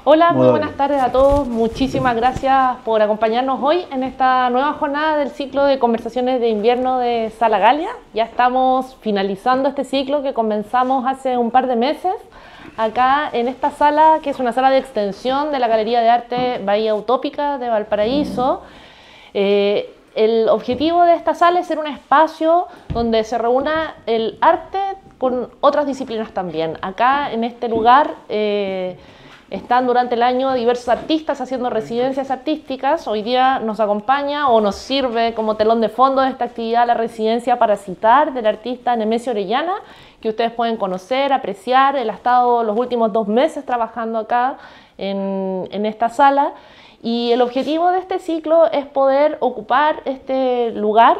Hola, muy buenas tardes a todos. Muchísimas gracias por acompañarnos hoy en esta nueva jornada del ciclo de conversaciones de invierno de Sala Galia. Ya estamos finalizando este ciclo que comenzamos hace un par de meses acá en esta sala, que es una sala de extensión de la Galería de Arte Bahía Utópica de Valparaíso. El objetivo de esta sala es ser un espacio donde se reúna el arte con otras disciplinas también. Acá en este lugar están durante el año diversos artistas haciendo residencias artísticas. Hoy día nos acompaña o nos sirve como telón de fondo de esta actividad la residencia Parasitar del artista Nemesio Orellana, que ustedes pueden conocer, apreciar. Él ha estado los últimos 2 meses trabajando acá en esta sala. Y el objetivo de este ciclo es poder ocupar este lugar,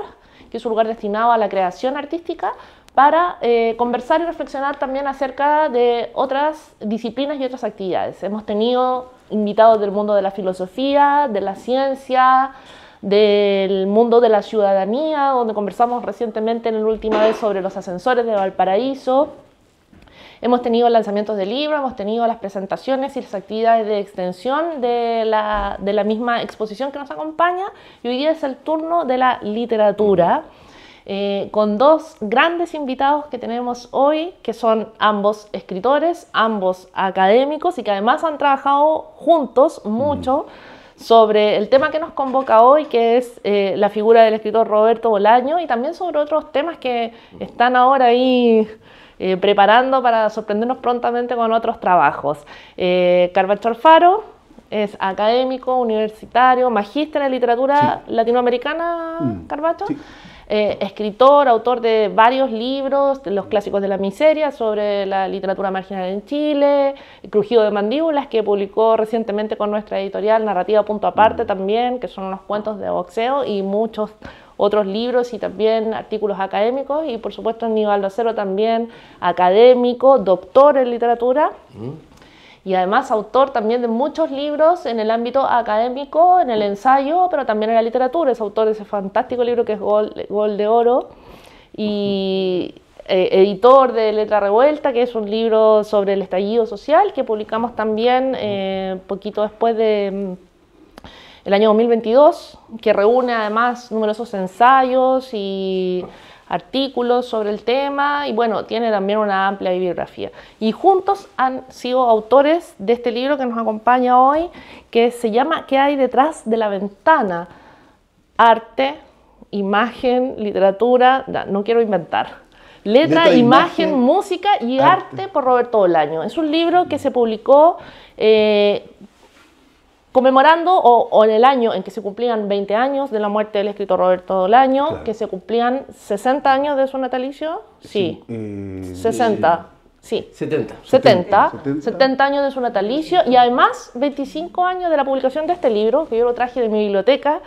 que es un lugar destinado a la creación artística, para conversar y reflexionar también acerca de otras disciplinas y otras actividades. Hemos tenido invitados del mundo de la filosofía, de la ciencia, del mundo de la ciudadanía, donde conversamos recientemente en la última vez sobre los ascensores de Valparaíso. Hemos tenido lanzamientos de libros, hemos tenido las presentaciones y las actividades de extensión de la misma exposición que nos acompaña, y hoy día es el turno de la literatura, con 2 grandes invitados que tenemos hoy, que son ambos escritores, ambos académicos, y que además han trabajado juntos mucho sobre el tema que nos convoca hoy, que es la figura del escritor Roberto Bolaño, y también sobre otros temas que están ahora ahí preparando para sorprendernos prontamente con otros trabajos. Carvacho Alfaro es académico, universitario, magíster en literatura latinoamericana, Carvacho. Sí. Escritor, autor de varios libros, de los clásicos de la miseria, sobre la literatura marginal en Chile, Crujido de mandíbulas, que publicó recientemente con nuestra editorial Narrativa Punto Aparte también, que son unos cuentos de boxeo, y muchos otros libros y también artículos académicos. Y por supuesto Nivaldo Acero también académico, doctor en literatura. Y además autor también de muchos libros en el ámbito académico, en el ensayo, pero también en la literatura. Es autor de ese fantástico libro que es Gol de Oro, y editor de Letra Revuelta, que es un libro sobre el estallido social, que publicamos también poquito después de el año 2022, que reúne además numerosos ensayos y artículos sobre el tema, y bueno, tiene también una amplia bibliografía. Y juntos han sido autores de este libro que nos acompaña hoy, que se llama ¿Qué hay detrás de la ventana? Arte, imagen, literatura, no quiero inventar. Letra, imagen, música y arte por Roberto Bolaño. Es un libro que se publicó conmemorando o en el año en que se cumplían 20 años de la muerte del escritor Roberto Bolaño, claro, que se cumplían 60 años de su natalicio. Sí, 60. Sí. 70 años de su natalicio, y además 25 años de la publicación de este libro, que yo lo traje de mi biblioteca,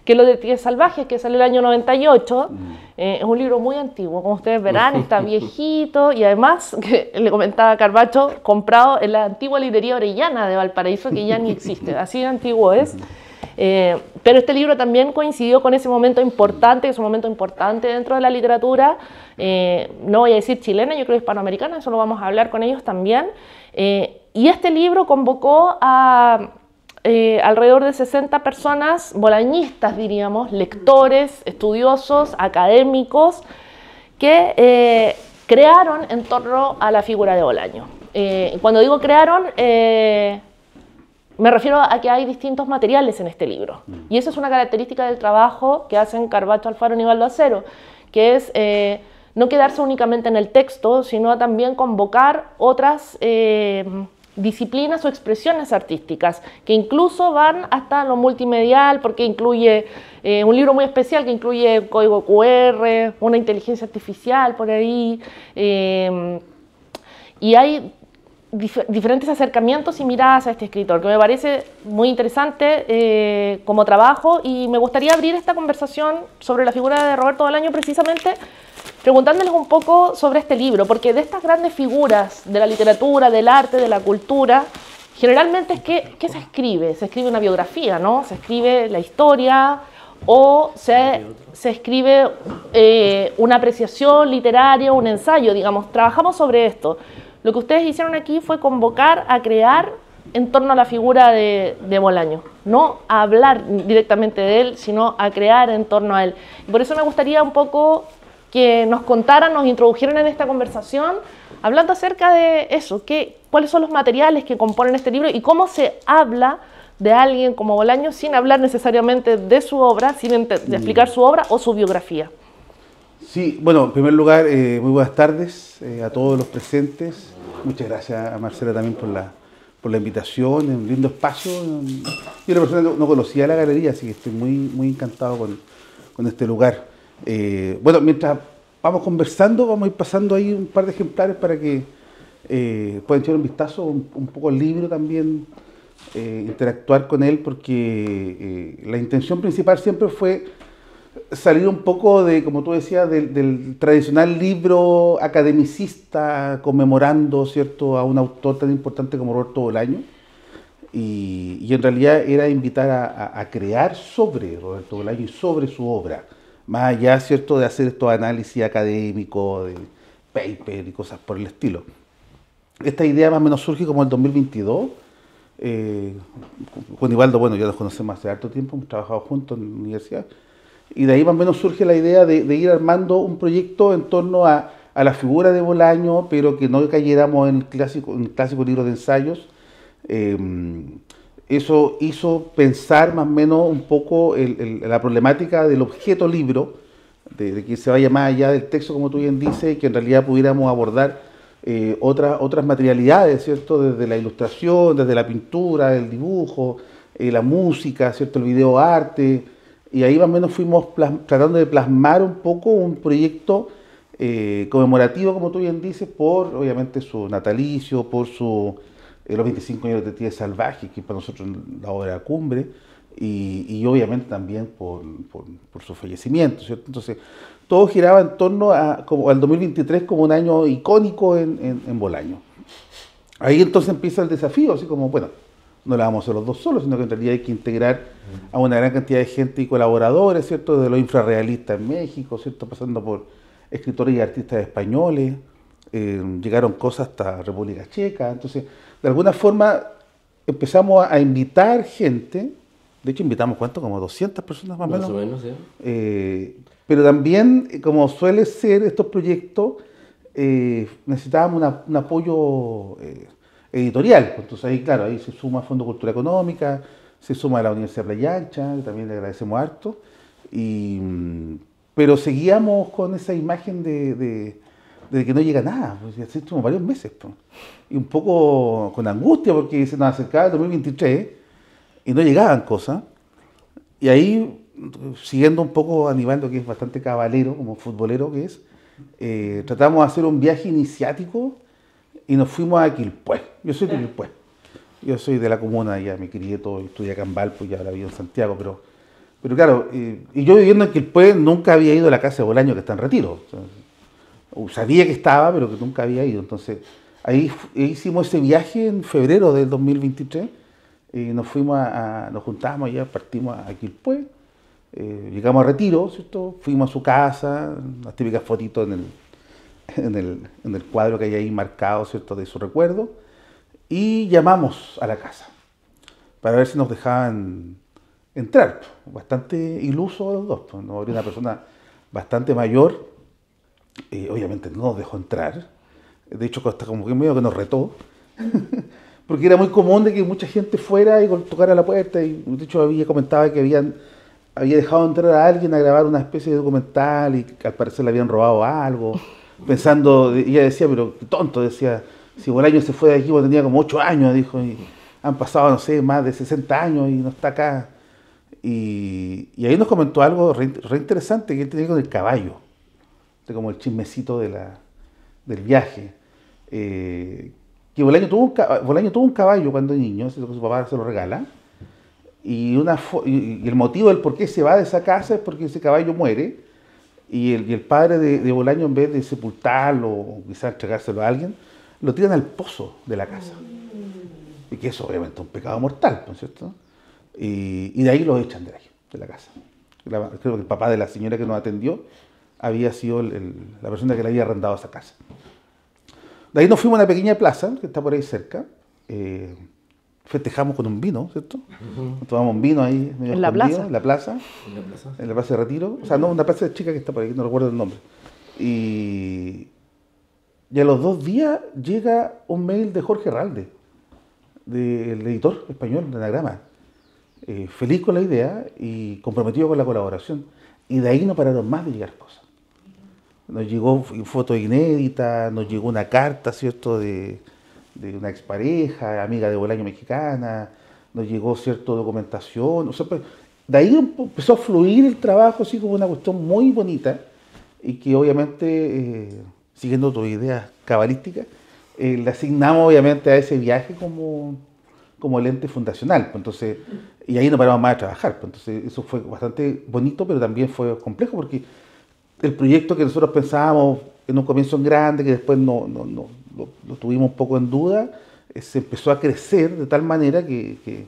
que es Los Detectives Salvajes, que salió el año 98. Es un libro muy antiguo, como ustedes verán, está viejito, y además, que le comentaba a Carvacho, comprado en la antigua librería Orellana de Valparaíso, que ya ni existe, así de antiguo es. Pero este libro también coincidió con ese momento importante, que es un momento importante dentro de la literatura, no voy a decir chilena, yo creo hispanoamericana, eso lo vamos a hablar con ellos también. Y este libro convocó a alrededor de 60 personas bolañistas, diríamos, lectores, estudiosos, académicos, que crearon en torno a la figura de Bolaño. Cuando digo crearon, me refiero a que hay distintos materiales en este libro, y esa es una característica del trabajo que hacen Carvacho Alfaro y Nivaldo Acero, que es no quedarse únicamente en el texto, sino también convocar otras disciplinas o expresiones artísticas, que incluso van hasta lo multimedial, porque incluye un libro muy especial que incluye código QR, una inteligencia artificial por ahí, y hay diferentes acercamientos y miradas a este escritor, que me parece muy interesante como trabajo, y me gustaría abrir esta conversación sobre la figura de Roberto Bolaño precisamente preguntándoles un poco sobre este libro, porque de estas grandes figuras de la literatura, del arte, de la cultura, generalmente, ¿qué se escribe? Se escribe una biografía, ¿no? Se escribe la historia, o se escribe una apreciación literaria, un ensayo, digamos. Trabajamos sobre esto. Lo que ustedes hicieron aquí fue convocar a crear en torno a la figura de Bolaño. No a hablar directamente de él, sino a crear en torno a él. Y por eso me gustaría un poco que nos contaran, nos introdujeran en esta conversación, hablando acerca de eso, cuáles son los materiales que componen este libro y cómo se habla de alguien como Bolaño sin hablar necesariamente de su obra, sin de explicar su obra o su biografía. Sí, bueno, en primer lugar, muy buenas tardes a todos los presentes. Muchas gracias a Marcela también por la invitación, un lindo espacio. Yo una persona que no conocía la galería, así que estoy muy encantado con este lugar. Bueno, mientras vamos conversando, vamos a ir pasando ahí un par de ejemplares para que puedan echar un vistazo, un poco al libro también, interactuar con él, porque la intención principal siempre fue salir un poco de, como tú decías, del tradicional libro academicista conmemorando, ¿cierto?, a un autor tan importante como Roberto Bolaño. Y en realidad era invitar a crear sobre Roberto Bolaño y sobre su obra, más allá, ¿cierto?, de hacer estos análisis académicos, de paper y cosas por el estilo. Esta idea más o menos surge como en el 2022. Con Ibaldo, bueno, ya nos conocemos hace harto tiempo, hemos trabajado juntos en la universidad. Y de ahí más o menos surge la idea de ir armando un proyecto en torno a la figura de Bolaño, pero que no cayéramos en el clásico libro de ensayos. Eso hizo pensar más o menos un poco la problemática del objeto libro, de que se vaya más allá del texto, como tú bien dices, y que en realidad pudiéramos abordar otras materialidades, ¿cierto? Desde la ilustración, desde la pintura, el dibujo, la música, ¿cierto? El videoarte. Y ahí más o menos fuimos tratando de plasmar un poco un proyecto conmemorativo, como tú bien dices, por obviamente su natalicio, por los 25 años de Detectives Salvajes, que para nosotros la obra cumbre, y obviamente también por su fallecimiento, ¿cierto? Entonces, todo giraba en torno como al 2023 como un año icónico en Bolaño. Ahí entonces empieza el desafío, así como, bueno, no la vamos a hacer los dos solos, sino que en realidad hay que integrar a una gran cantidad de gente y colaboradores, ¿cierto? De los infrarrealistas en México, ¿cierto? Pasando por escritores y artistas españoles, llegaron cosas hasta República Checa. Entonces, de alguna forma empezamos a invitar gente, de hecho invitamos, ¿cuánto? Como 200 personas más o menos. Más o menos, sí. Pero también, como suele ser estos proyectos, necesitábamos un apoyo editorial. Entonces ahí, claro, ahí se suma Fondo Cultura Económica, se suma la Universidad Playa Ancha, que también le agradecemos harto, pero seguíamos con esa imagen de que no llega nada, pues ya estuvimos varios meses, pues. Y un poco con angustia porque se nos acercaba el 2023 y no llegaban cosas, y ahí, siguiendo un poco a Aníbaldo, que es bastante cabalero, como futbolero que es, tratamos de hacer un viaje iniciático y nos fuimos a Quilpué. Yo soy de Quilpué. Yo soy de la comuna, ya me crié todo, estudié acá en Valpo, ya ahora vivo en Santiago, pero claro, y yo viviendo en Quilpué nunca había ido a la casa de Bolaño, que está en retiro. O sea, sabía que estaba, pero que nunca había ido. Entonces, ahí hicimos ese viaje en febrero del 2023, nos fuimos nos juntamos allá, partimos a Quilpué, llegamos a Retiro, ¿cierto? Fuimos a su casa, las típicas fotitos en el cuadro que hay ahí marcado, ¿cierto?, de su recuerdo, y llamamos a la casa para ver si nos dejaban entrar. Bastante ilusos los dos, pues. Nos abrió una persona bastante mayor, obviamente no nos dejó entrar, de hecho hasta como que medio que nos retó, porque era muy común de que mucha gente fuera y tocara la puerta, y de hecho comentaba que había dejado entrar a alguien a grabar una especie de documental y que al parecer le habían robado algo, pensando, ella decía, pero qué tonto, decía, si Bolaño se fue de aquí cuando tenía como 8 años, dijo, y han pasado, no sé, más de 60 años y no está acá. Y ahí nos comentó algo re interesante que él tenía con el caballo, como el chismecito del viaje. Que Bolaño tuvo un caballo cuando niño, su papá se lo regala, y el motivo del por qué se va de esa casa es porque ese caballo muere, y el padre de Bolaño, en vez de sepultarlo o quizás entregárselo a alguien, lo tiran al pozo de la casa. Y que eso obviamente es un pecado mortal, ¿no es cierto? Y de ahí lo echan de la casa. Creo que el papá de la señora que nos atendió había sido la persona que le había arrendado esa casa. De ahí nos fuimos a una pequeña plaza que está por ahí cerca, festejamos con un vino, ¿cierto? Tomamos un vino ahí medio En la escondido, plaza. en la plaza, ¿En la plaza? en la plaza de Retiro. O sea, no, una plaza chica que está por ahí, no recuerdo el nombre. Y a los 2 días llega un mail de Jorge Herralde, del editor español de Anagrama, feliz con la idea y comprometido con la colaboración. Y de ahí no pararon más de llegar cosas. Nos llegó foto inédita, nos llegó una carta, ¿cierto?, de una expareja, amiga de Bolaño mexicana, nos llegó, ¿cierto?, documentación. O sea, pues, de ahí empezó a fluir el trabajo así como una cuestión muy bonita y que obviamente, siguiendo tu idea cabalística, le asignamos obviamente a ese viaje como el ente fundacional. Pues, entonces, y ahí no paramos más de trabajar. Pues, entonces eso fue bastante bonito, pero también fue complejo porque el proyecto que nosotros pensábamos en un comienzo en grande, que después lo tuvimos un poco en duda, se empezó a crecer de tal manera que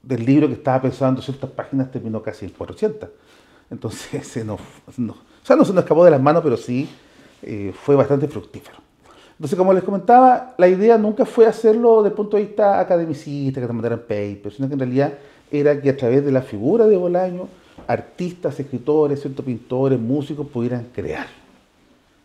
del libro que estaba pensado en 200 páginas terminó casi en 400. Entonces o sea, no se nos escapó de las manos, pero sí fue bastante fructífero. Entonces, como les comentaba, la idea nunca fue hacerlo desde el punto de vista academicista, que te mandaran papers, sino que en realidad era que a través de la figura de Bolaño, artistas, escritores, ¿cierto?, pintores, músicos pudieran crear.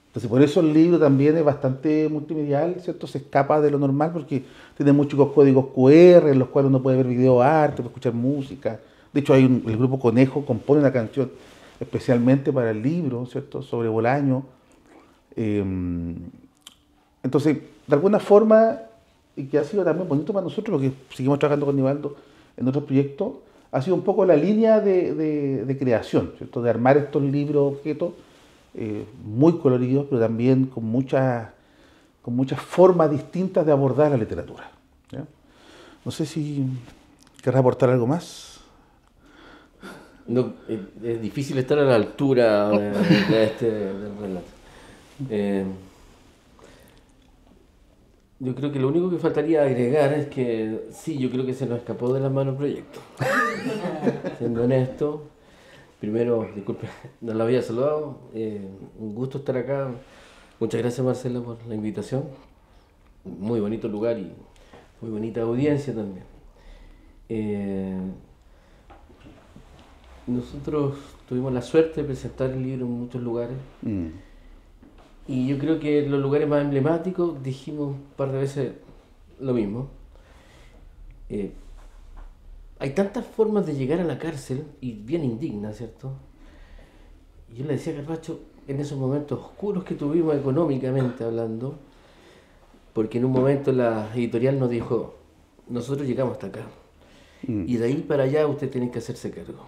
Entonces, por eso el libro también es bastante multimedial, ¿cierto? Se escapa de lo normal porque tiene muchos códigos QR en los cuales uno puede ver video arte, puede escuchar música. De hecho, el grupo Conejo compone una canción especialmente para el libro, ¿cierto?, sobre Bolaño. Entonces, de alguna forma, y que ha sido también bonito para nosotros, porque seguimos trabajando con Nivaldo en otros proyectos, ha sido un poco la línea de creación, ¿cierto?, de armar estos libros, objetos, muy coloridos, pero también con muchas formas distintas de abordar la literatura. ¿Ya? No sé si querrás aportar algo más. No, es difícil estar a la altura del relato. Yo creo que lo único que faltaría agregar es que sí, yo creo que se nos escapó de las manos el proyecto. Siendo honesto, primero, disculpe, no la había saludado, un gusto estar acá. Muchas gracias, Marcela, por la invitación. Muy bonito lugar y muy bonita audiencia también. Nosotros tuvimos la suerte de presentar el libro en muchos lugares. Y yo creo que en los lugares más emblemáticos dijimos un par de veces lo mismo. Hay tantas formas de llegar a la cárcel y bien indignas, ¿cierto? Y yo le decía a Carpaccio, en esos momentos oscuros que tuvimos económicamente hablando, porque en un momento la editorial nos dijo, nosotros llegamos hasta acá, y de ahí para allá usted tiene que hacerse cargo.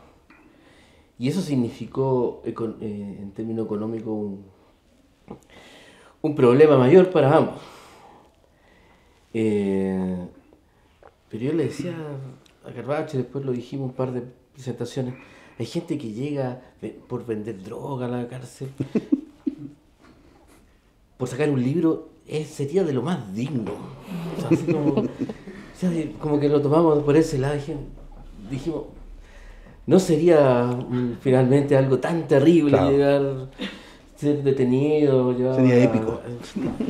Y eso significó, en términos económicos, un problema mayor para ambos. Pero yo le decía a Carpaccio, después lo dijimos un par de presentaciones, hay gente que llega por vender droga a la cárcel, por sacar un libro, sería de lo más digno. O sea, así como que lo tomamos por ese lado, dijimos, no sería finalmente algo tan terrible, claro, llegar, ser detenido, sería épico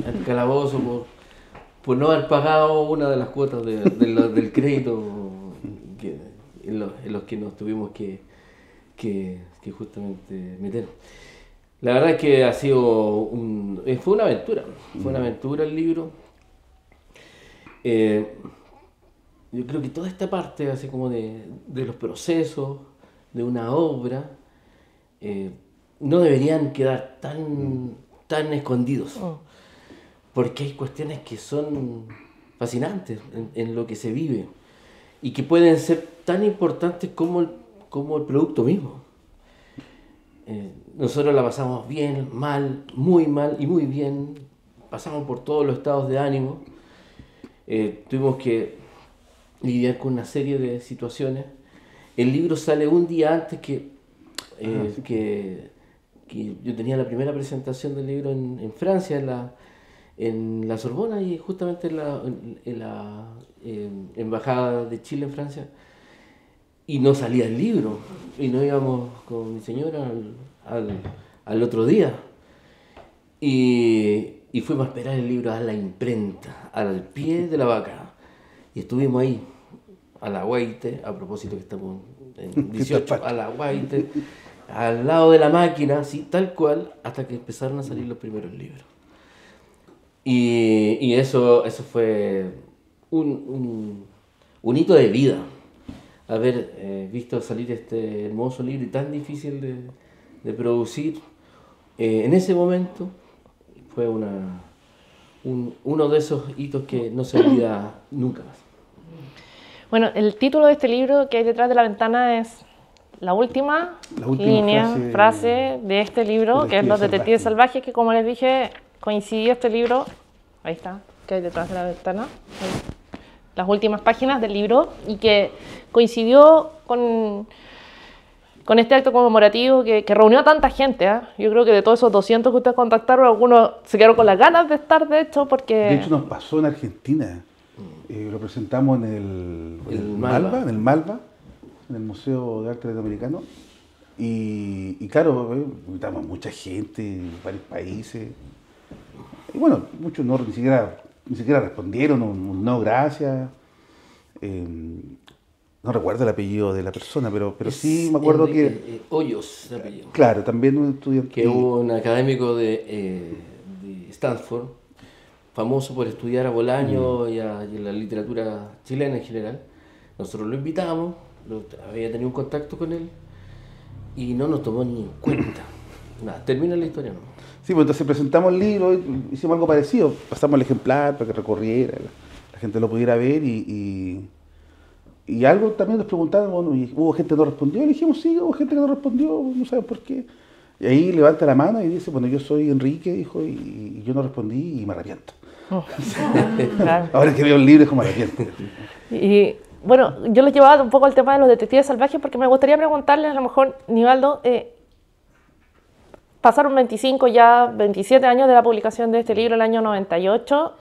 al calabozo por no haber pagado una de las cuotas del crédito en los que nos tuvimos que justamente meter. La verdad es que fue una aventura el libro. Yo creo que toda esta parte así como de los procesos de una obra no deberían quedar tan escondidos, porque hay cuestiones que son fascinantes en lo que se vive y que pueden ser tan importantes como el producto mismo. Nosotros la pasamos bien, mal y muy bien, pasamos por todos los estados de ánimo, tuvimos que lidiar con una serie de situaciones. El libro sale un día antes que yo tenía la primera presentación del libro en Francia, en la Sorbona, y justamente en la Embajada de Chile en Francia, y no salía el libro, y nos íbamos con mi señora al otro día, y fuimos a esperar el libro a la imprenta, al pie de la vaca, Y estuvimos ahí, a la guaite, a propósito que estamos en 18, a la guaite, al lado de la máquina, así, tal cual, hasta que empezaron a salir los primeros libros. Y eso fue un hito de vida, haber visto salir este hermoso libro y tan difícil de producir. En ese momento fue uno de esos hitos que no se olvida nunca más. Bueno, el título de este libro que hay detrás de la ventana es la última frase de este libro, que es Los Detectives Salvajes, que como les dije, coincidió este libro, ahí está, que hay detrás de la ventana, ahí, las últimas páginas del libro, y que coincidió con este acto conmemorativo que reunió a tanta gente, ¿eh? Yo creo que de todos esos 200 que ustedes contactaron, algunos se quedaron con las ganas de estar, de hecho, porque... De hecho, nos pasó en Argentina. Lo presentamos en el Malva, en el Museo de Arte Latinoamericano. Y claro, invitamos a mucha gente, de varios países. Y bueno, muchos no, ni siquiera respondieron, un no, gracias. No recuerdo el apellido de la persona, pero sí me acuerdo que... Hoyos, el apellido. Claro, también un estudiante. Que hubo un académico de Stanford, famoso por estudiar a Bolaño y la literatura chilena en general. Nosotros lo invitamos, había tenido un contacto con él y no nos tomó ni en cuenta. Nada, termina la historia, ¿no? Sí, pues entonces presentamos el libro, hicimos algo parecido, pasamos el ejemplar para que recorriera, la gente lo pudiera ver y algo también nos preguntaron, bueno, y hubo gente que no respondió, le dijimos sí, hubo gente que no respondió, no saben por qué. Y ahí levanta la mano y dice, bueno, yo soy Enrique, dijo, y yo no respondí y me arrepiento. Claro. Ahora que veo el libro es como me arrepiento. Y bueno, yo les llevaba un poco al tema de los detectives salvajes porque me gustaría preguntarles, a lo mejor, Nivaldo, pasaron 27 años de la publicación de este libro, el año 98.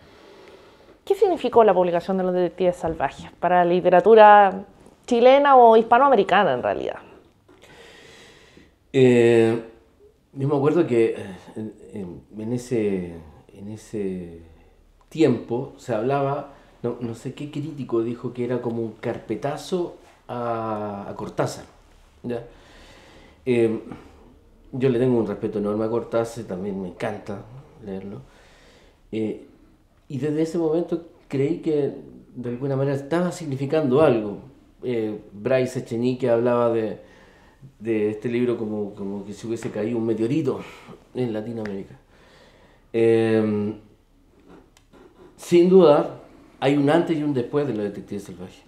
¿Qué significó la publicación de los detectives salvajes para la literatura chilena o hispanoamericana en realidad? Yo me acuerdo que en ese tiempo se hablaba, no sé qué crítico dijo que era como un carpetazo a Cortázar, ¿ya? Yo le tengo un respeto enorme a Cortázar, también me encanta leerlo. Y desde ese momento creí que de alguna manera estaba significando algo. Bryce Echenique hablaba de este libro como que se hubiese caído un meteorito en Latinoamérica. Sin duda, hay un antes y un después de los detectives salvajes,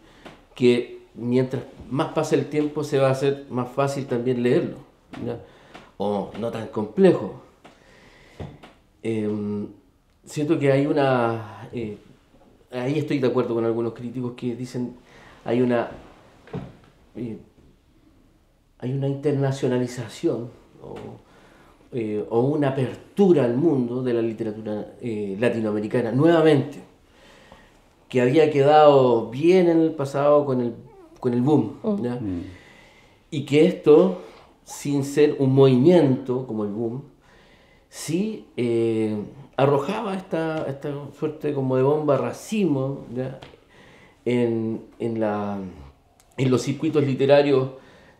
que mientras más pasa el tiempo se va a hacer más fácil también leerlo, ¿ya? O no tan complejo. Siento que hay ahí estoy de acuerdo con algunos críticos que dicen hay una internacionalización o una apertura al mundo de la literatura latinoamericana nuevamente, que había quedado bien en el pasado con el boom, ¿ya? Y que esto, sin ser un movimiento como el boom, sí arrojaba esta suerte como de bomba racimo, ¿ya? en los circuitos literarios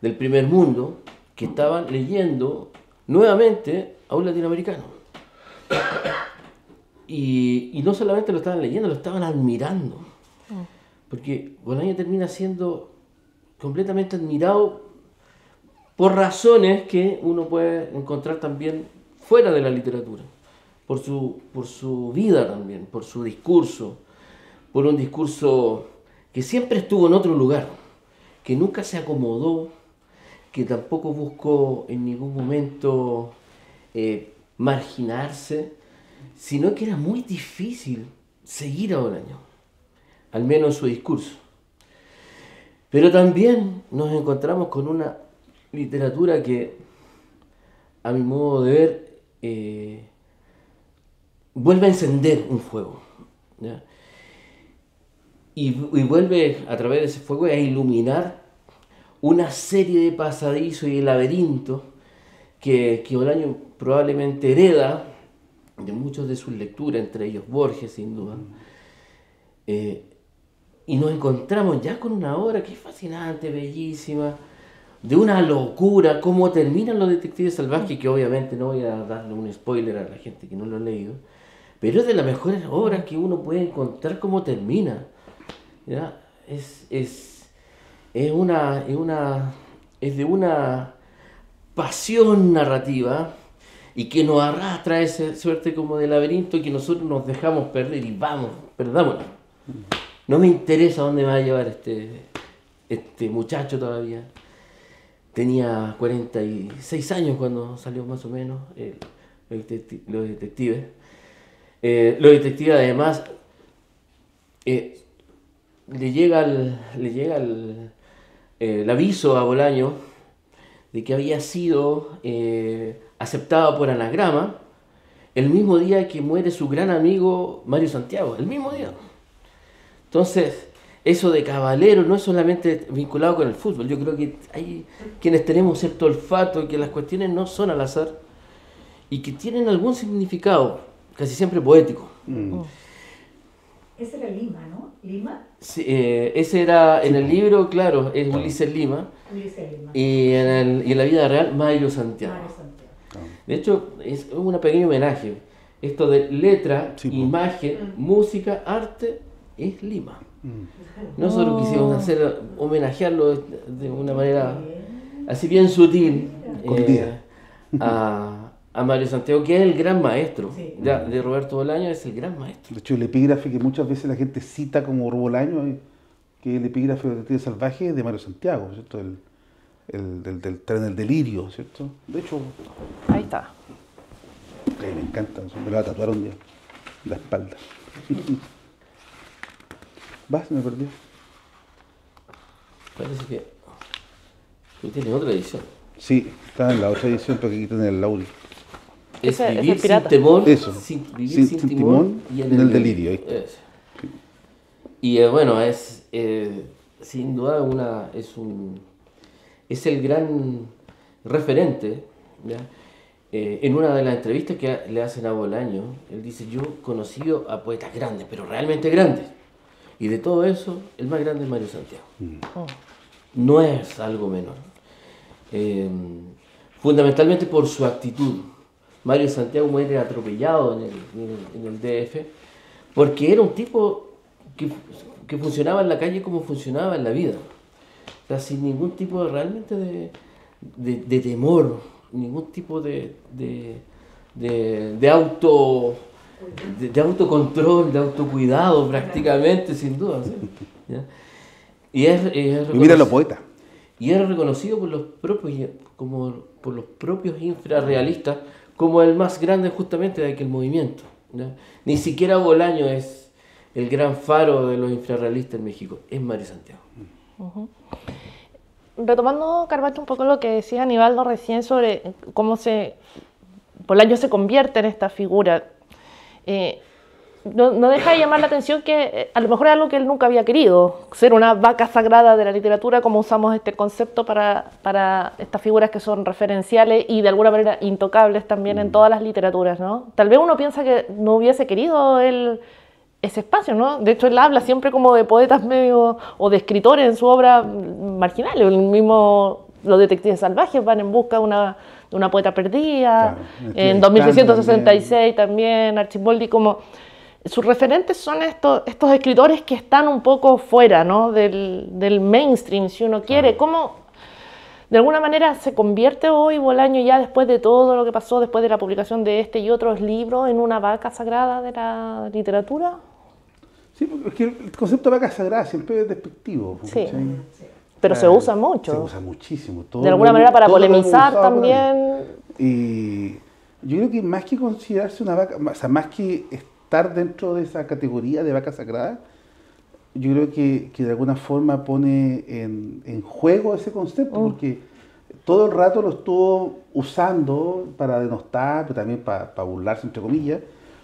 del primer mundo, que estaban leyendo nuevamente a un latinoamericano. Y no solamente lo estaban leyendo, lo estaban admirando. Porque Bolaño termina siendo completamente admirado por razones que uno puede encontrar también fuera de la literatura. Por su vida también, por su discurso, por un discurso que siempre estuvo en otro lugar, que nunca se acomodó, que tampoco buscó en ningún momento marginarse, sino que era muy difícil seguir a Bolaño, al menos en su discurso. Pero también nos encontramos con una literatura que, a mi modo de ver, vuelve a encender un fuego, ¿ya? Y vuelve a través de ese fuego a iluminar una serie de pasadizos y laberintos que Bolaño probablemente hereda de muchos de sus lecturas, entre ellos Borges, sin duda, y nos encontramos ya con una obra que es fascinante, bellísima, de una locura, cómo terminan los detectives salvajes, que obviamente no voy a darle un spoiler a la gente que no lo ha leído, pero es de las mejores obras que uno puede encontrar cómo termina. ¿Ya? Es de una pasión narrativa y que nos arrastra a esa suerte como de laberinto y que nosotros nos dejamos perder y vamos, perdámoslo. No me interesa dónde me va a llevar este muchacho todavía. Tenía 46 años cuando salió más o menos Los Detectives. Los Detectives además le llega el aviso a Bolaño de que había sido aceptado por anagrama el mismo día que muere su gran amigo Mario Santiago, el mismo día. Entonces, eso de caballero no es solamente vinculado con el fútbol. Yo creo que hay quienes tenemos cierto olfato y que las cuestiones no son al azar y que tienen algún significado, casi siempre poético. Ese era Lima, ¿no? ¿Lima? Sí, ese era en el libro, claro, es Ulises Lima. Ulises Lima. Y en la vida real, Mario Santiago. Mario Santiago. De hecho, es un pequeño homenaje. Esto de letra, Sí, imagen, música, arte, es Lima. Nosotros quisimos homenajearlo de una manera así bien sutil a Mario Santiago, que es el gran maestro. Sí. Ya, de Roberto Bolaño es el gran maestro. De hecho, el epígrafe que muchas veces la gente cita como Bolaño, que es el epígrafe de Detective Salvaje de Mario Santiago, ¿cierto? Del tren del delirio, ¿cierto? De hecho, Ahí está. me encanta, me lo va a tatuar un día, en la espalda. ¿Vas? Se me perdió. Parece que tú tienes otra edición. Sí, está en la otra edición, pero que aquí tiene el Lauri. Es Ese es vivir el pirata. sin temor, Eso, vivir sin timón y en el delirio. Ahí está. Eso. Y bueno, es sin duda es el gran referente. ¿Ya? En una de las entrevistas que le hacen a Bolaño, él dice: yo he conocido a poetas grandes, pero realmente grandes. Y de todo eso, el más grande es Mario Santiago. No es algo menor. Fundamentalmente por su actitud. Mario Santiago muere atropellado en el DF porque era un tipo que funcionaba en la calle como funcionaba en la vida. O sea, sin ningún tipo realmente de temor, ningún tipo de autocontrol, de autocuidado prácticamente, sin duda. ¿Sí? ¿Ya? Y mira los poetas. Y es reconocido por los propios infrarrealistas como el más grande justamente de aquel movimiento. ¿Ya? Ni siquiera Bolaño es el gran faro de los infrarrealistas en México, es Mario Santiago. Retomando, Carvalho, un poco lo que decía Aníbaldo recién sobre cómo Bolaño se convierte en esta figura. No deja de llamar la atención que a lo mejor es algo que él nunca había querido, ser una vaca sagrada de la literatura, como usamos este concepto para estas figuras que son referenciales y de alguna manera intocables también en todas las literaturas, ¿no? Tal vez uno piensa que no hubiese querido él ese espacio, ¿no? De hecho, él habla siempre como de poetas medio o de escritores en su obra marginal. El mismo Los Detectives Salvajes van en busca de una poeta perdida, claro, en 2666 también Archibaldi, como sus referentes son estos escritores que están un poco fuera, ¿no? del mainstream, si uno quiere. ¿Cómo de alguna manera se convierte hoy Bolaño, ya después de todo lo que pasó, después de la publicación de este y otros libros, en una vaca sagrada de la literatura? Sí, porque es que el concepto de vaca sagrada siempre es despectivo. Sí. ¿cachai? Pero se usa mucho. Se usa muchísimo. De alguna manera para polemizar también. Y yo creo que más que considerarse una vaca, o sea, más que estar dentro de esa categoría de vaca sagrada, yo creo que de alguna forma pone en juego ese concepto, porque todo el rato lo estuvo usando para denostar, pero también para burlarse, entre comillas,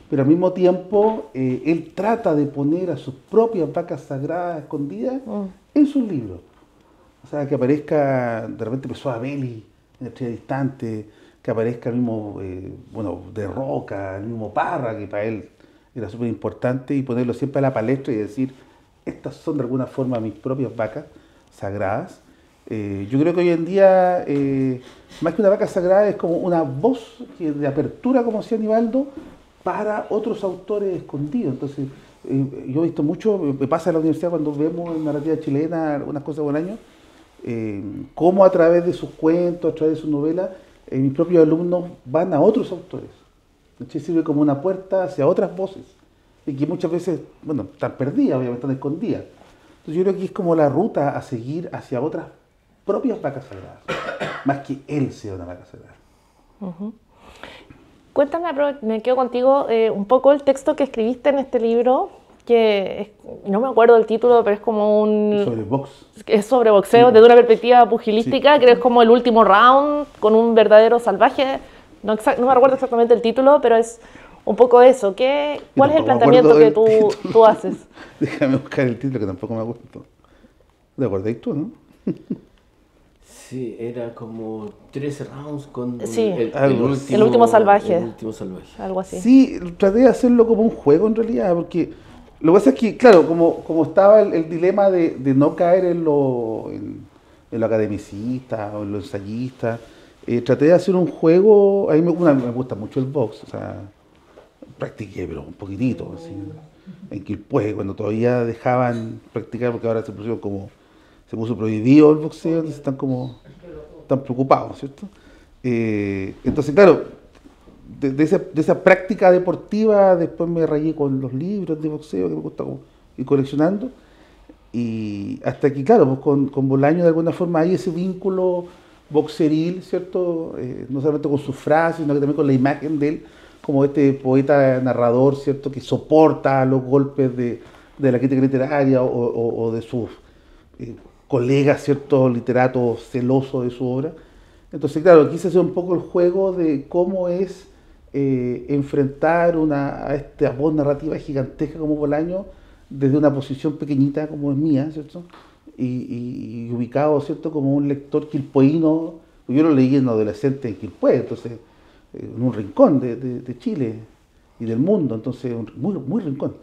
pero al mismo tiempo él trata de poner a sus propias vacas sagradas escondidas en sus libros. O sea, que aparezca de repente Pessoa Belli en Estrella Distante, que aparezca el mismo, De Roca, el mismo Parra, que para él era súper importante, y ponerlo siempre a la palestra y decir, estas son de alguna forma mis propias vacas sagradas. Yo creo que hoy en día, más que una vaca sagrada, es como una voz de apertura, como decía Nivaldo, para otros autores escondidos. Entonces, yo he visto mucho, me pasa en la universidad cuando vemos en narrativa chilena algunas cosas de buen año, cómo a través de sus cuentos, a través de sus novelas, mis propios alumnos van a otros autores. Entonces sirve como una puerta hacia otras voces, y que muchas veces, bueno, están perdidas, obviamente están escondidas. Entonces yo creo que es como la ruta a seguir hacia otras propias vacas sagradas, más que él sea una vaca sagrada. Cuéntame, me quedo contigo, un poco el texto que escribiste en este libro, no me acuerdo del título, pero es como Sobre box. Es sobre boxeo, Sí. desde una perspectiva pugilística, creo que es como el último round con un verdadero salvaje. No me recuerdo exactamente el título, pero es un poco eso. ¿Cuál es el planteamiento que tú haces? Déjame buscar el título, que tampoco me acuerdo. ¿Te acordáis tú, no? Sí, era como 13 rounds con Sí, el último salvaje. El último salvaje. Algo así. Sí, traté de hacerlo como un juego en realidad, porque lo que pasa es que, claro, como estaba el dilema de no caer en lo academicista o en lo ensayista, traté de hacer un juego. A mí me gusta mucho el box, o sea, practiqué, pero un poquitito, así, en Quilpué, cuando todavía dejaban practicar, porque ahora se puso prohibido el boxeo, entonces están preocupados, ¿cierto? Entonces, claro, de esa práctica deportiva después me rayé con los libros de boxeo que me gusta ir coleccionando, y hasta que, claro, pues con Bolaño de alguna forma hay ese vínculo boxeril, ¿cierto? No solamente con sus frases, sino que también con la imagen de él como este poeta narrador, ¿cierto? Que soporta los golpes de la crítica literaria o de sus colegas, ¿cierto? Literatos celosos de su obra. Entonces, claro, quise hacer un poco el juego de cómo es enfrentar a esta voz narrativa gigantesca como Bolaño desde una posición pequeñita como es mía, ¿cierto? Y ubicado, ¿cierto? Como un lector quilpueíno. Yo lo leí en adolescente en Quilpué, entonces, en un rincón de Chile y del mundo, entonces, muy rincón.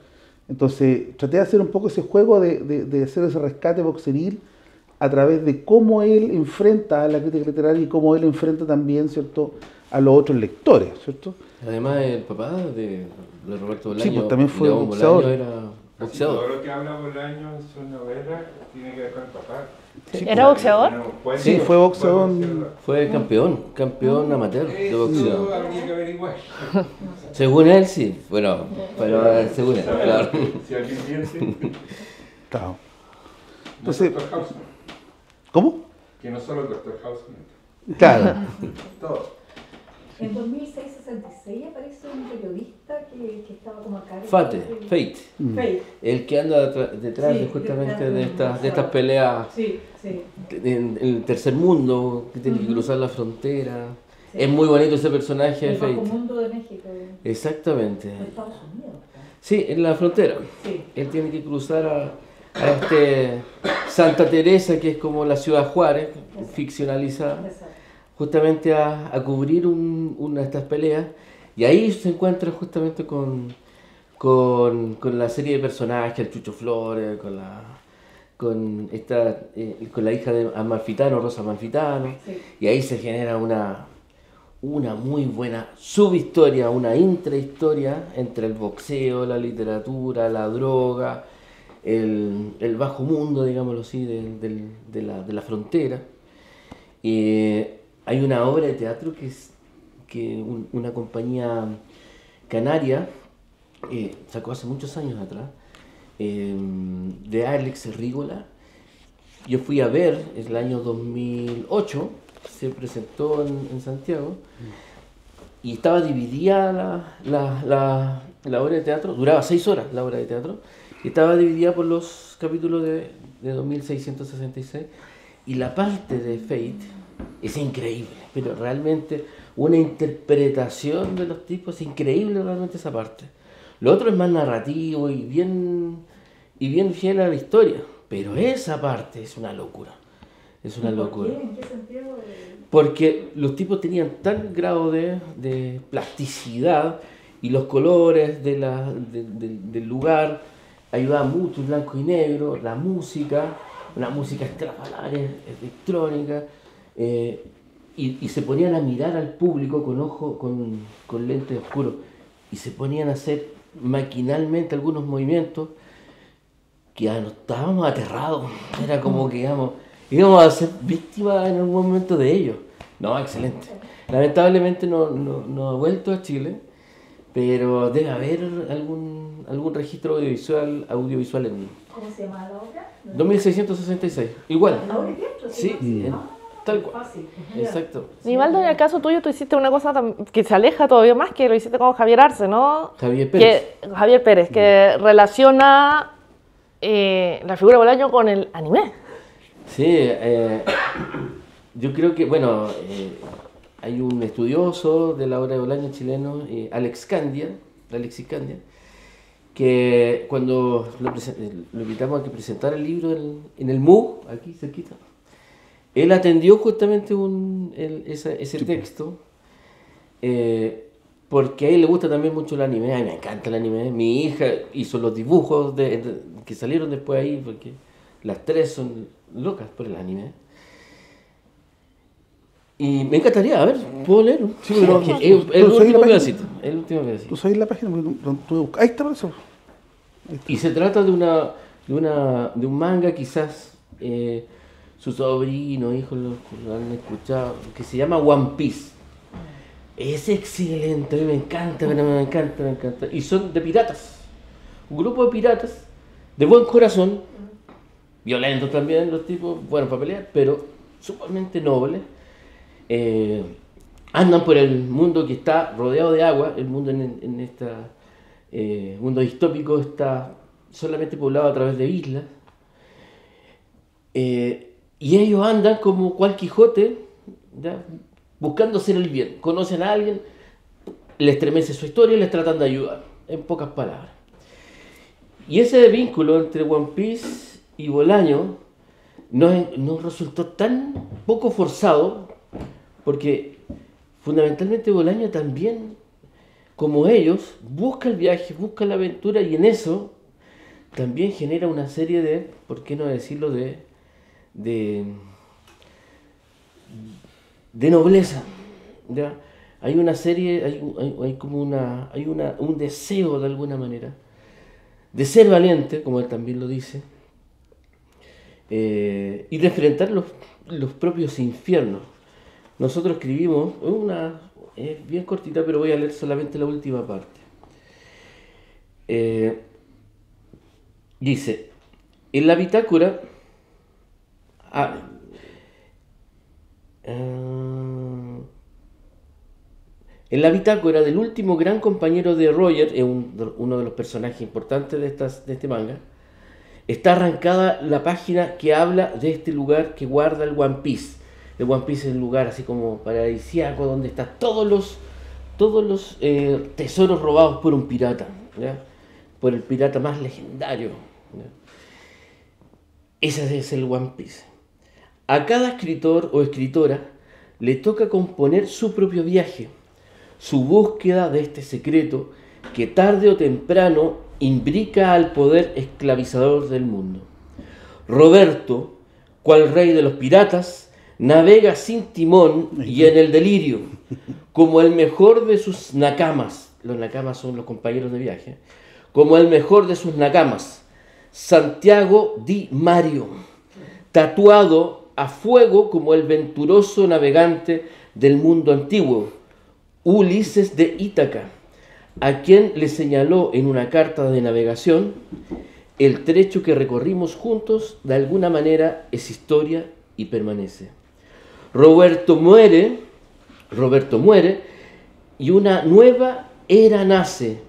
Entonces, traté de hacer un poco ese juego de hacer ese rescate boxeril a través de cómo él enfrenta a la crítica literaria y cómo él enfrenta también, ¿cierto?, a los otros lectores, ¿cierto? Además, el papá de Roberto Bolaño, Sí, pues también fue León boxeador. Bolaño, era boxeador. Todo lo que habla Bolaño en su novela tiene que ver con el papá. Sí, ¿Era boxeador? Sí, fue boxeador. Fue campeón amateur de Eso boxeo. habría que averiguar. Según él, sí. Bueno, pero según él, claro. Si alguien piensa, Claro. no Entonces, Dr. House, ¿cómo? que no solo el Dr. House, Claro. todo. En 2006-66 aparece un periodista que estaba como a cargo Fate. Fate. El que anda detrás Sí, justamente detrás de estas peleas Sí, sí. en el tercer mundo, que tiene que Ujú. cruzar la frontera. Sí. Es muy bonito ese personaje de El bajo Fate. mundo de México, Exactamente. de Estados Unidos. Sí, en la frontera. Sí. Él tiene que cruzar a Santa Teresa, que es como la ciudad Juárez, ficcionalizada, Exacto. justamente a cubrir una de estas peleas. Y ahí se encuentra justamente con la serie de personajes, el Chucho Flores, con la hija de Amalfitano, Rosa Amalfitano. Sí. Y ahí se genera una muy buena subhistoria, una intrahistoria entre el boxeo, la literatura, la droga, el bajo mundo, digámoslo así, de la frontera. Hay una obra de teatro que una compañía canaria sacó hace muchos años atrás, de Alex Rígola. Yo fui a ver en el año 2008, se presentó en Santiago, y estaba dividida la obra de teatro, duraba 6 horas la obra de teatro, y estaba dividida por los capítulos de 2666, y la parte de Fate es increíble, pero realmente una interpretación de los tipos, es increíble realmente esa parte. Lo otro es más narrativo y bien fiel a la historia, pero esa parte es una locura. Es una locura. ¿Por qué? ¿En qué sentido? Porque los tipos tenían tal grado de plasticidad y los colores del lugar ayudaba mucho el blanco y negro, la música, una música estrafalaria, electrónica, y se ponían a mirar al público con ojos, con lentes oscuros, y se ponían a hacer maquinalmente algunos movimientos que ya nos estábamos aterrados, era como que íbamos a ser víctimas en algún momento de ellos. No, excelente. Lamentablemente no ha vuelto a Chile, pero debe haber algún registro audiovisual en ¿Cómo se llama la obra? 2666. Igual. ¿Ahora es dentro? Sí, tal cual. Fácil. Exacto. Nivaldo, en el caso tuyo, tú hiciste una cosa que se aleja todavía más, que lo hiciste con Javier Arce, ¿no? Javier Pérez. Javier Pérez, que relaciona la figura de Bolaño con el anime. Sí, yo creo que, bueno, hay un estudioso de la obra de Bolaño chileno, Alexis Candia, que cuando lo invitamos a que presentara el libro en el MUG, aquí cerquita, él atendió justamente ese texto, porque a él le gusta también mucho el anime. A mí me encanta el anime. Mi hija hizo los dibujos que salieron después ahí, porque las tres son locas por el anime. Y me encantaría, a ver, ¿puedo leerlo? Sí, pero el último pedacito. El último pedacito. ¿Tú sabes la página? Ahí está por eso. Y se trata de un manga, quizás su sobrino, hijos lo han escuchado, que se llama One Piece. Es excelente, a mí me encanta. Y son de piratas. Un grupo de piratas de buen corazón, violentos también los tipos, buenos para pelear, pero sumamente nobles. Andan por el mundo que está rodeado de agua. El mundo en este mundo distópico está solamente poblado a través de islas. Y ellos andan como cual Quijote, ¿ya? Buscando hacer el bien. Conocen a alguien, les estremece su historia y les tratan de ayudar, en pocas palabras. Y ese vínculo entre One Piece y Bolaño nos resultó tan poco forzado, porque fundamentalmente Bolaño también, como ellos, busca el viaje, busca la aventura, y en eso también genera una serie de, ¿por qué no decirlo?, de nobleza, ¿ya? Hay una serie, hay como un deseo de alguna manera de ser valiente, como él también lo dice, y de enfrentar los propios infiernos. Nosotros escribimos es bien cortita, pero voy a leer solamente la última parte. Dice, en la bitácora en la bitácora del último gran compañero de Roger, uno de los personajes importantes de este manga, está arrancada la página que habla de este lugar que guarda el One Piece. El One Piece es el lugar así como paradisíaco donde están todos los tesoros robados por un pirata, ¿ya? Por el pirata más legendario, ¿ya? Ese es el One Piece. A cada escritor o escritora le toca componer su propio viaje, su búsqueda de este secreto que tarde o temprano imbrica al poder esclavizador del mundo. Roberto, cual rey de los piratas, navega sin timón y en el delirio, como el mejor de sus nakamas. Los nakamas son los compañeros de viaje. Como el mejor de sus nakamas, Santiago Di Mario, tatuado a fuego como el venturoso navegante del mundo antiguo, Ulises de Ítaca, a quien le señaló en una carta de navegación: el trecho que recorrimos juntos de alguna manera es historia y permanece. Roberto muere y una nueva era nace.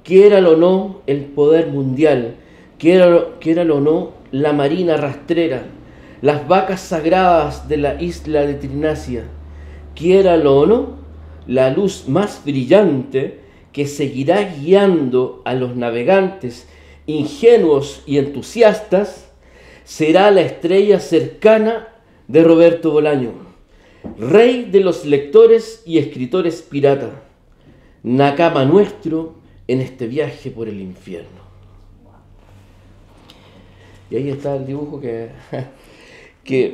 Quiéralo o no el poder mundial, quiéralo o no la marina rastrera, las vacas sagradas de la isla de Trinacia, quiéralo o no la luz más brillante que seguirá guiando a los navegantes ingenuos y entusiastas, será la estrella cercana de Roberto Bolaño, rey de los lectores y escritores pirata, nakama nuestro en este viaje por el infierno. Y ahí está el dibujo que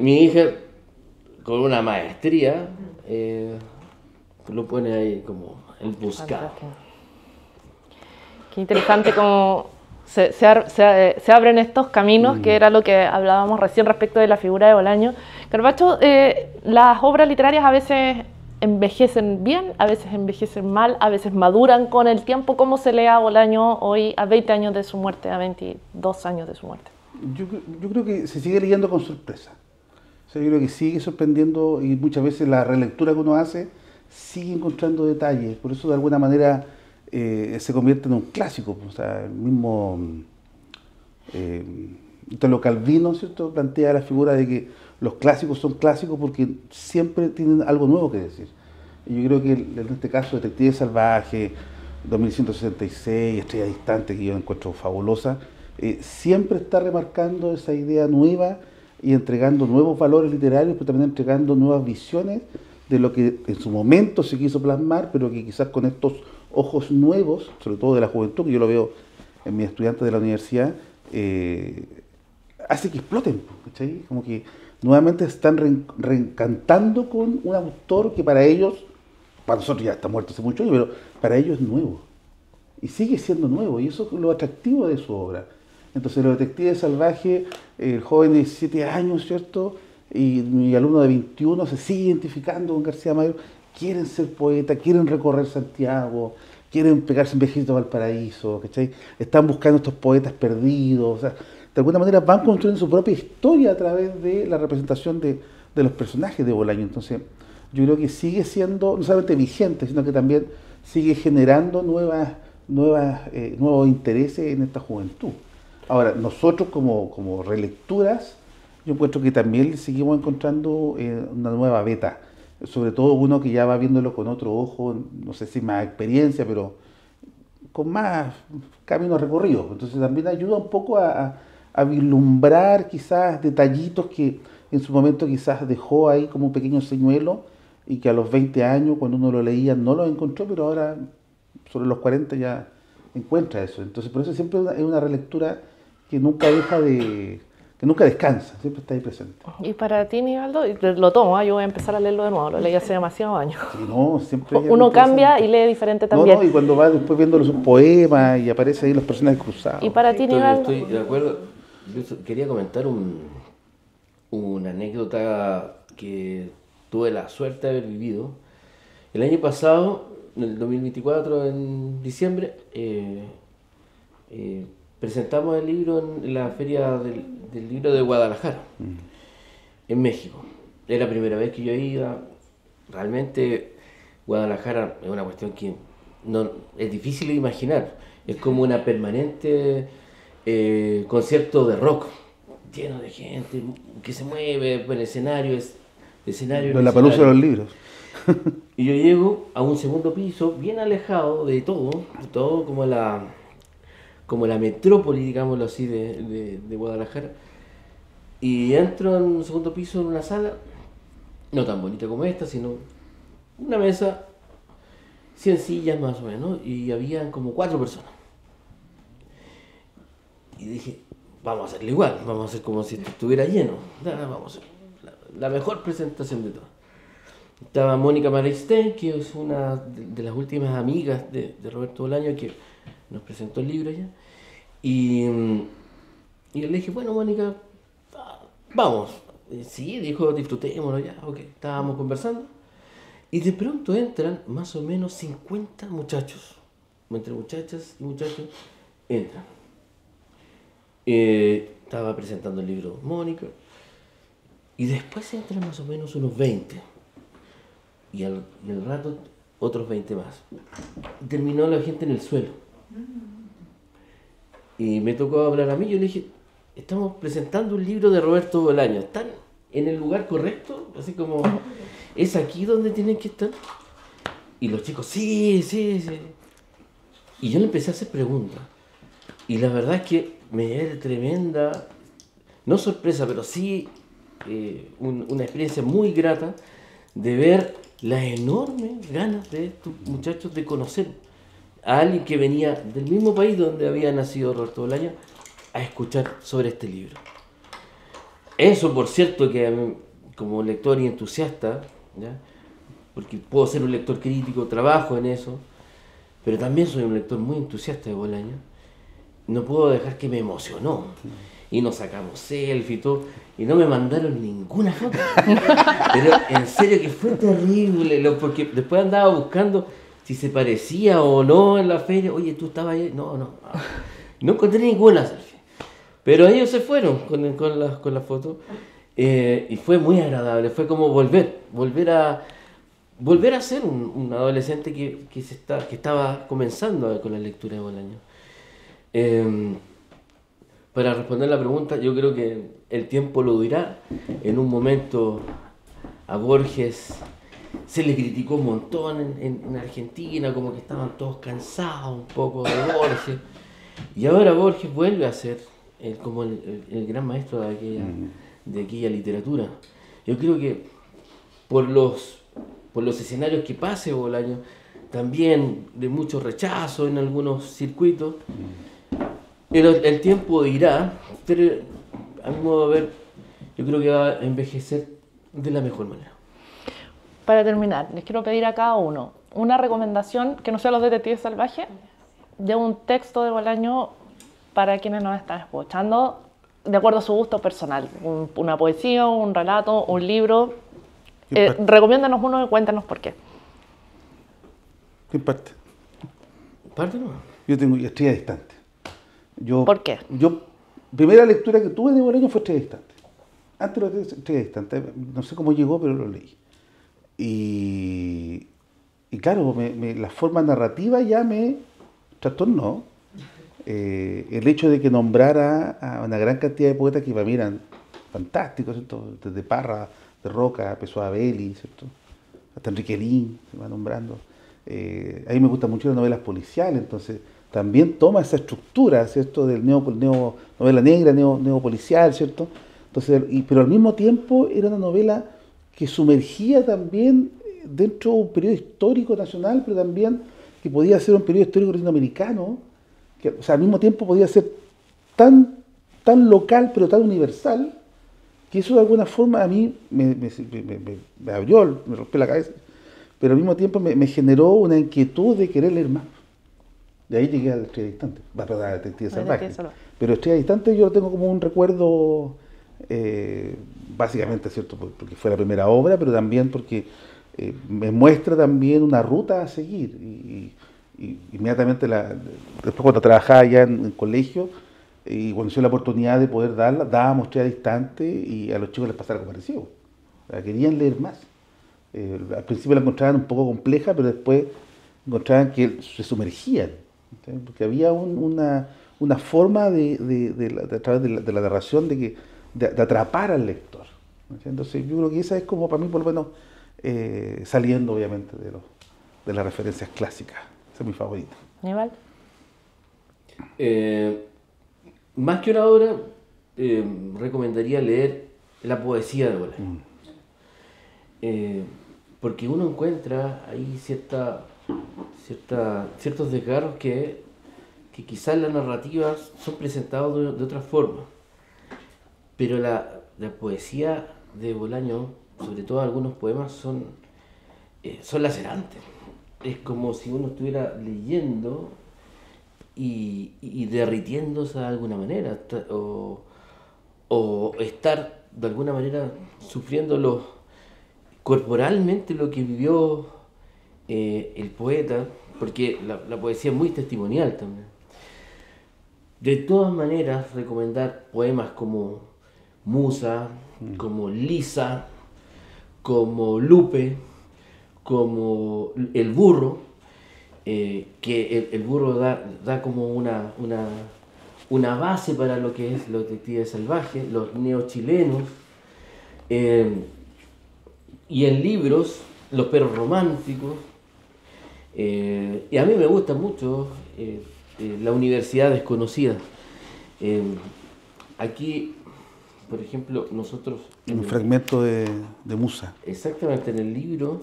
mi hija, con una maestría, lo pone ahí como el buscado. Qué interesante cómo se abren estos caminos, que era lo que hablábamos recién respecto de la figura de Bolaño. Carpaccio, las obras literarias a veces envejecen bien, a veces envejecen mal, a veces maduran con el tiempo. ¿Cómo se lee a Bolaño hoy, a 20 años de su muerte, a 22 años de su muerte? Yo creo que se sigue leyendo con sorpresa. O sea, yo creo que sigue sorprendiendo y muchas veces la relectura que uno hace sigue encontrando detalles. Por eso, de alguna manera, se convierte en un clásico. O sea, el mismo Italo Calvino, ¿cierto?, plantea la figura de que los clásicos son clásicos porque siempre tienen algo nuevo que decir. Y yo creo que en este caso, Detective Salvaje, 2166, Estrella Distante, que yo encuentro fabulosa, siempre está remarcando esa idea nueva y entregando nuevos valores literarios, pero también entregando nuevas visiones de lo que en su momento se quiso plasmar, pero que quizás con estos ojos nuevos, sobre todo de la juventud, que yo lo veo en mis estudiantes de la universidad, hace que exploten, ¿cachai? Como que nuevamente están reencantando con un autor que para ellos, para nosotros ya está muerto hace muchos años, pero para ellos es nuevo. Y sigue siendo nuevo, y eso es lo atractivo de su obra. Entonces, Los Detectives Salvajes, el joven de 17 años, ¿cierto?, y mi alumno de 21 se sigue identificando con García Mayo, quieren ser poetas, quieren recorrer Santiago, quieren pegarse en Viajito a Valparaíso, ¿cachai? Están buscando estos poetas perdidos, o sea, de alguna manera van construyendo su propia historia a través de la representación de los personajes de Bolaño. Entonces, yo creo que sigue siendo no solamente vigente, sino que también sigue generando nuevos intereses en esta juventud. Ahora, nosotros como relecturas, yo encuentro que también seguimos encontrando una nueva beta, sobre todo uno que ya va viéndolo con otro ojo, no sé si más experiencia, pero con más caminos recorridos. Entonces también ayuda un poco a vislumbrar quizás detallitos que en su momento quizás dejó ahí como un pequeño señuelo y que a los 20 años, cuando uno lo leía, no lo encontró, pero ahora sobre los 40 ya encuentra eso. Entonces por eso siempre es una relectura que nunca deja que nunca descansa, siempre está ahí presente. Y para ti, Nivaldo, lo tomo, yo voy a empezar a leerlo de nuevo, lo leí hace demasiados años. Sí, no, siempre uno cambia y lee diferente también. No, y cuando va después viendo sus poemas y aparece ahí los personajes cruzados. Y para ti, Nivaldo. Estoy de acuerdo. Yo quería comentar una anécdota que tuve la suerte de haber vivido. El año pasado, en el 2024, en diciembre, presentamos el libro en la Feria del Libro de Guadalajara, en México. Es la primera vez que yo iba. Realmente Guadalajara es una cuestión que no es difícil de imaginar. Es como una permanente concierto de rock, lleno de gente que se mueve por el escenario, La palusa de los libros. Y yo llego a un segundo piso, bien alejado de todo como la metrópoli, digámoslo así, de Guadalajara. Y entro en un segundo piso en una sala, no tan bonita como esta, sino una mesa, 100 sillas más o menos, y habían como 4 personas. Y dije, vamos a hacerlo igual, vamos a hacer como si estuviera lleno. Vamos a hacer la mejor presentación de todas. Estaba Mónica Maristén, que es una de las últimas amigas de Roberto Bolaño, que nos presentó el libro ya. Y le dije, bueno, Mónica, vamos. Sí, dijo, disfrutémoslo ya, ok. Estábamos conversando. Y de pronto entran más o menos 50 muchachos. Entre muchachas y muchachos, entran. Estaba presentando el libro Mónica. Y después entran más o menos unos 20. Y al rato otros 20 más. Y terminó la gente en el suelo. Y me tocó hablar a mí. Yo le dije, estamos presentando un libro de Roberto Bolaño. ¿Están en el lugar correcto? Así como, ¿es aquí donde tienen que estar? Y los chicos, sí. Y yo le empecé a hacer preguntas. Y la verdad es que me dio tremenda, no sorpresa, pero sí una experiencia muy grata de ver las enormes ganas de estos muchachos de conocer a alguien que venía del mismo país donde había nacido Roberto Bolaño, a escuchar sobre este libro. Eso, por cierto, que a mí, como lector y entusiasta, ¿ya? Porque puedo ser un lector crítico, trabajo en eso, pero también soy un lector muy entusiasta de Bolaño, no puedo dejar que me emocionó. Y nos sacamos selfie y todo, y no me mandaron ninguna foto. Pero en serio que fue terrible, porque después andaba buscando si se parecía o no en la feria. Oye, ¿tú estabas ahí? No encontré ninguna selfie. Pero ellos se fueron con la foto, y fue muy agradable, fue como volver a ser un adolescente que estaba comenzando con la lectura de Bolaño. Para responder la pregunta, yo creo que el tiempo lo dirá. En un momento a Borges se le criticó un montón en Argentina, como que estaban todos cansados un poco de Borges. Y ahora Borges vuelve a ser como el gran maestro de aquella literatura. Yo creo que por los escenarios que pase Bolaño, también de mucho rechazo en algunos circuitos, el tiempo dirá, pero a mi modo de ver, yo creo que va a envejecer de la mejor manera. Para terminar, les quiero pedir a cada uno una recomendación que no sea Los Detectives Salvajes, de un texto de Bolaño para quienes nos están escuchando, de acuerdo a su gusto personal. Una poesía, un relato, un libro. Recomiéndanos uno y cuéntanos por qué. ¿Qué parte? ¿Parte no? Yo tengo Estrella Distante. ¿Por qué? Primera lectura que tuve de Bolaño fue Estrella Distante. Antes lo de Estrella Distante, no sé cómo llegó, pero lo leí. Y claro, la forma narrativa ya me trastornó. El hecho de que nombrara a una gran cantidad de poetas que para mí eran fantásticos, ¿cierto? Desde Parra, de Roca, Pessoa Belli, ¿cierto? Hasta Enrique Lin se va nombrando. A mí me gustan mucho las novelas policiales, entonces también toma esa estructura, ¿cierto? Del novela negra, neopolicial, ¿cierto? Entonces, pero al mismo tiempo era una novela que sumergía también dentro de un periodo histórico nacional, pero también que podía ser un periodo histórico latinoamericano, que, o sea, al mismo tiempo podía ser tan local, pero tan universal, que eso de alguna forma a mí me abrió, me rompió la cabeza, pero al mismo tiempo me generó una inquietud de querer leer más. De ahí llegué a Estrella Distante, a Detective Salvaje. Pero Estrella Distante yo lo tengo como un recuerdo, básicamente, ¿cierto? Porque fue la primera obra, pero también porque me muestra también una ruta a seguir. Y inmediatamente, después cuando trabajaba ya en colegio, y cuando tuve la oportunidad de poder darla, dábamos Estrella Distante y a los chicos les pasaba algo parecido. O sea, querían leer más. Al principio la encontraban un poco compleja, pero después encontraban que se sumergían. ¿Sí? Porque había una forma a través de la narración de atrapar al lector. ¿Sí? Entonces yo creo que esa es como para mí por lo menos saliendo obviamente de las referencias clásicas. Esa es mi favorita. ¿Aníbal? Más que una obra, recomendaría leer la poesía de Bolaño. Porque uno encuentra ahí ciertos desgarros que quizás las narrativas son presentados de otra forma. Pero la poesía de Bolaño, sobre todo algunos poemas, son lacerantes. Es como si uno estuviera leyendo y derritiéndose de alguna manera, o estar de alguna manera sufriendo corporalmente lo que vivió el poeta, porque la poesía es muy testimonial también. De todas maneras, recomendar poemas como Musa, como Lisa, como Lupe, como El Burro, que el burro da como una base para lo que es los detectives salvajes, los neochilenos, y en libros, Los perros románticos, y a mí me gusta mucho La universidad desconocida. Aquí, por ejemplo, nosotros... Un fragmento de Musa. Exactamente, en el libro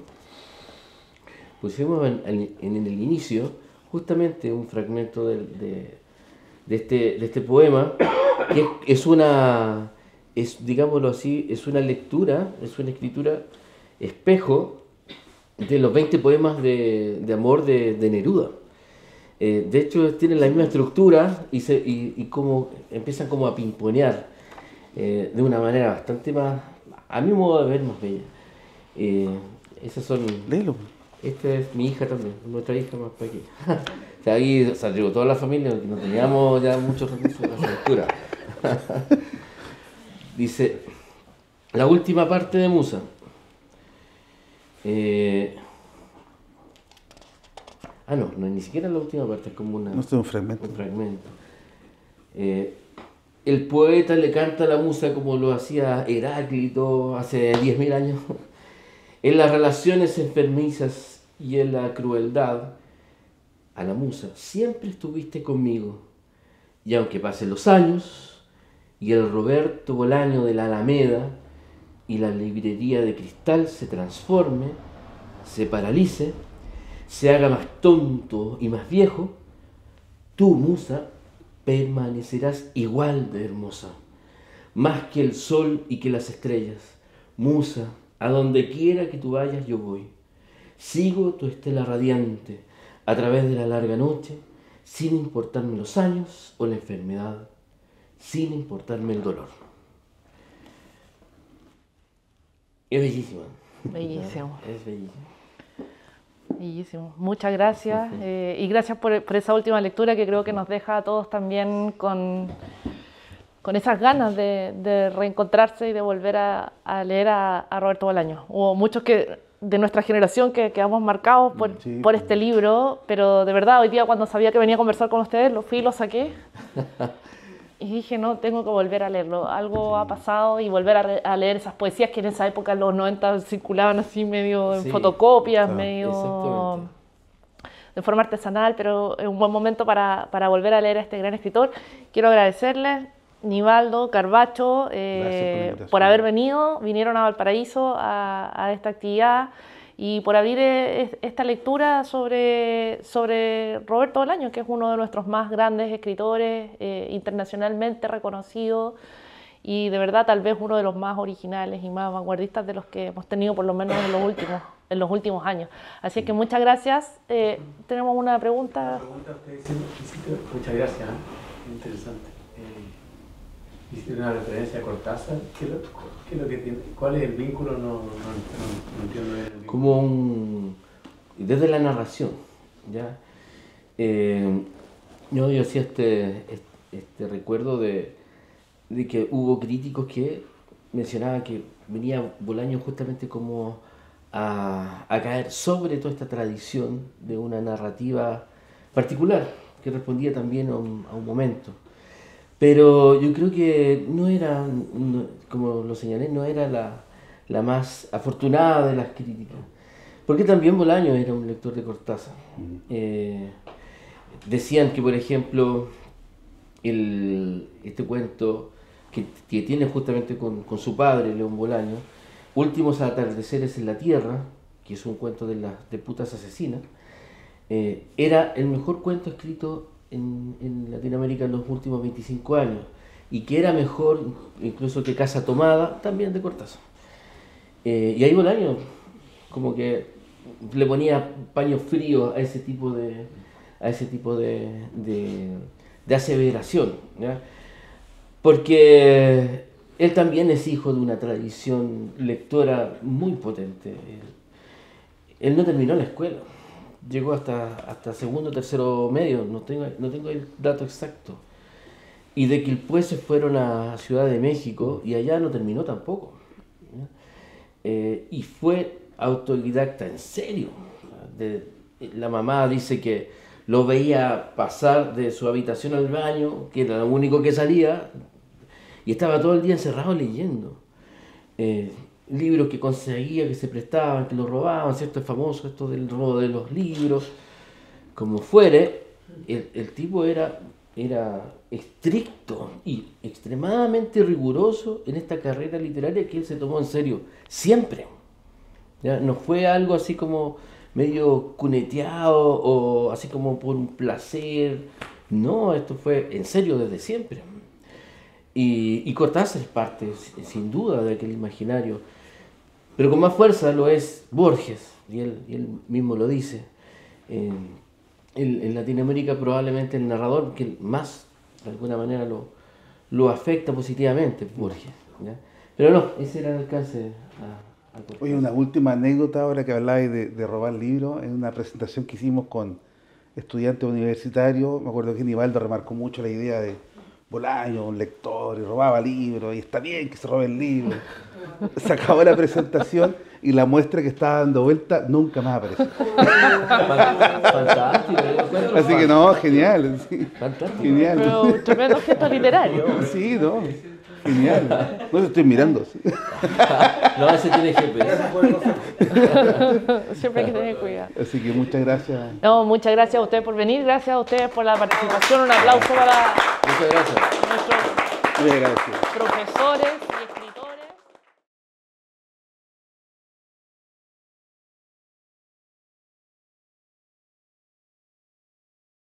pusimos en el inicio justamente un fragmento de este poema digámoslo así, es una lectura, es una escritura espejo de los 20 poemas de amor de Neruda. De hecho, tienen la misma estructura y como empiezan como a pimponear de una manera bastante más, a mi modo de ver, más bella. Esas son... Léelo. Esta es mi hija también, nuestra hija más pequeña. O sea, ahí salió toda la familia, porque no teníamos ya muchos recursos de la lectura. Dice, la última parte de Musa. No, ni siquiera la última parte, es como No, esto es un fragmento. un fragmento. El poeta le canta a la musa como lo hacía Heráclito hace 10.000 años. En las relaciones enfermizas y en la crueldad, a la musa siempre estuviste conmigo. Y aunque pasen los años y el Roberto Bolaño de la Alameda y la librería de cristal se transforme, se paralice, se haga más tonto y más viejo, tú, musa, permanecerás igual de hermosa, más que el sol y que las estrellas. Musa, a donde quiera que tú vayas yo voy. Sigo tu estela radiante a través de la larga noche, sin importarme los años o la enfermedad, sin importarme el dolor. Es bellísima. Bellísimo. Es bellísima. Bellísimo. Muchas gracias. Y gracias por esa última lectura que creo que nos deja a todos también con esas ganas de reencontrarse y de volver a leer a Roberto Bolaño. Hubo muchos de nuestra generación que quedamos marcados por este libro, pero de verdad hoy día cuando sabía que venía a conversar con ustedes, lo fui y lo saqué. Y dije, no, tengo que volver a leerlo. Algo ha pasado y volver a leer esas poesías que en esa época, en los 90, circulaban así medio en fotocopias, medio de forma artesanal, pero es un buen momento para volver a leer a este gran escritor. Quiero agradecerles, Nivaldo, Carvacho, por haber vinieron a Valparaíso a esta actividad y por abrir esta lectura sobre Roberto Bolaño, que es uno de nuestros más grandes escritores, internacionalmente reconocido y de verdad tal vez uno de los más originales y más vanguardistas de los que hemos tenido por lo menos en los últimos años. Así que muchas gracias. Tenemos una pregunta. Muchas gracias, interesante. Hiciste una referencia a Cortázar. ¿Qué es lo que tiene? ¿Cuál es el vínculo? No entiendo bien el vínculo. Como desde la narración, ¿ya? Yo hacía este recuerdo de que hubo críticos que mencionaban que venía Bolaño justamente como a caer sobre toda esta tradición de una narrativa particular que respondía también a un momento. Pero yo creo que no era, como lo señalé, no era la más afortunada de las críticas. Porque también Bolaño era un lector de Cortázar. Decían que, por ejemplo, este cuento que tiene justamente con su padre, León Bolaño, Últimos atardeceres en la tierra, que es un cuento de putas asesinas, era el mejor cuento escrito en Latinoamérica en los últimos 25 años y que era mejor incluso que Casa Tomada, también de Cortázar. Y ahí Bolaño como que le ponía paño frío a ese tipo de aseveración, ¿ya? Porque él también es hijo de una tradición lectora muy potente. Él no terminó la escuela. Llegó hasta segundo, tercero medio, no tengo el dato exacto. Y de Quilpué se fueron a Ciudad de México y allá no terminó tampoco. Y fue autodidacta, en serio. La mamá dice que lo veía pasar de su habitación al baño, que era lo único que salía, y estaba todo el día encerrado leyendo. Libros que conseguía, que se prestaban, que lo robaban, ¿cierto? Es famoso esto del robo de los libros. Como fuere, el tipo era estricto y extremadamente riguroso en esta carrera literaria que él se tomó en serio, siempre. ¿Ya? No fue algo así como medio cuneteado o así como por un placer. No, esto fue en serio desde siempre. Y Cortázar es parte, sin duda, de aquel imaginario. Pero con más fuerza lo es Borges, y él mismo lo dice. En Latinoamérica probablemente el narrador que más, de alguna manera, lo afecta positivamente, Borges, ¿ya? Pero no, ese era el alcance a Cortázar. Oye, una última anécdota ahora que hablabais de robar libros, en una presentación que hicimos con estudiantes universitarios, me acuerdo que Nivaldo remarcó mucho la idea de Bolaño, un lector, y robaba libros, y está bien que se roben libros. Se acabó la presentación y la muestra que estaba dando vuelta nunca más apareció. Fantástico. Así que no, genial. Sí. Fantástico. Genial. Pero un tremendo gesto literario. Sí, no. Genial. No te estoy mirando. Sí. No, ese tiene GPS. Siempre hay que tener cuidado. Así que muchas gracias. No, muchas gracias a ustedes por venir, gracias a ustedes por la participación. Un aplauso para Muchas gracias. nuestros Muy agradecido. profesores.